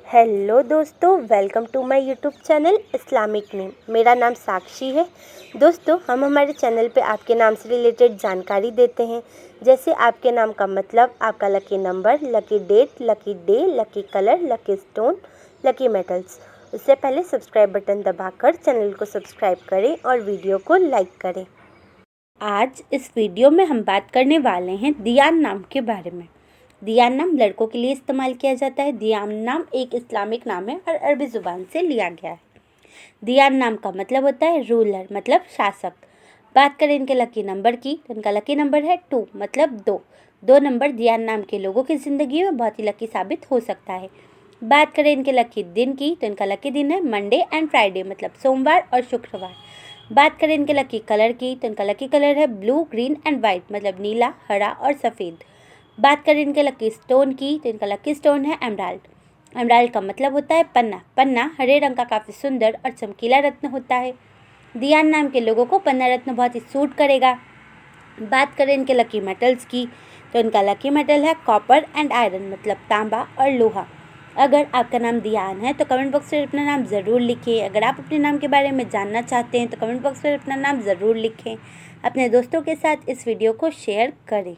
Hello दोस्तों, welcome to my YouTube channel Islamic name. मेरा नाम साक्षी है। दोस्तों, हम हमारे चैनल पे आपके नाम से रिलेटेड जानकारी देते हैं, जैसे आपके नाम का मतलब, आपका lucky number, lucky date, lucky day, lucky colour, lucky stone, lucky metals. उससे पहले सब्सक्राइब बटन दबाकर चैनल को सब्सक्राइब करें और वीडियो को लाइक करें। आज इस वीडियो में हम बात करने वाले हैं दियान नाम के बारे में। दियान नाम लड़कों के लिए इस्तेमाल किया जाता है। दियान नाम एक इस्लामिक नाम है और अरबी ज़ुबान से लिया गया है। दियान नाम का मतलब होता है रूलर, मतलब शासक। बात करें इनके लकी नंबर की, तो इनका लकी नंबर है 2, मतलब 2 नंबर दियान नाम के लोगों की ज़िंदगी में बहुत ही लकी साबित हो सकता है। बात करें इनके लकी दिन की, तो इनका लकी दिन है मंडे एंड फ्राइडे, मतलब सोमवार और शुक्रवार। बात करें इनके लकी कलर की, तो इनका लकी कलर है ब्लू, ग्रीन एंड वाइट, मतलब नीला, हरा और सफ़ेद। बात करें इनके लकी स्टोन की, तो इनका लकी स्टोन है एमराल्ड। एमराल्ड का मतलब होता है पन्ना। पन्ना हरे रंग का काफ़ी सुंदर और चमकीला रत्न होता है। दियान नाम के लोगों को पन्ना रत्न बहुत ही सूट करेगा। बात करें इनके लकी मेटल्स की, तो इनका लकी मेटल है कॉपर एंड आयरन, मतलब तांबा और लोहा। अगर आपका नाम दियान है तो कमेंट बॉक्स में अपना नाम ज़रूर लिखें। अगर आप अपने नाम के बारे में जानना चाहते हैं तो कमेंट बॉक्स में अपना नाम ज़रूर लिखें। अपने दोस्तों के साथ इस वीडियो को शेयर करें।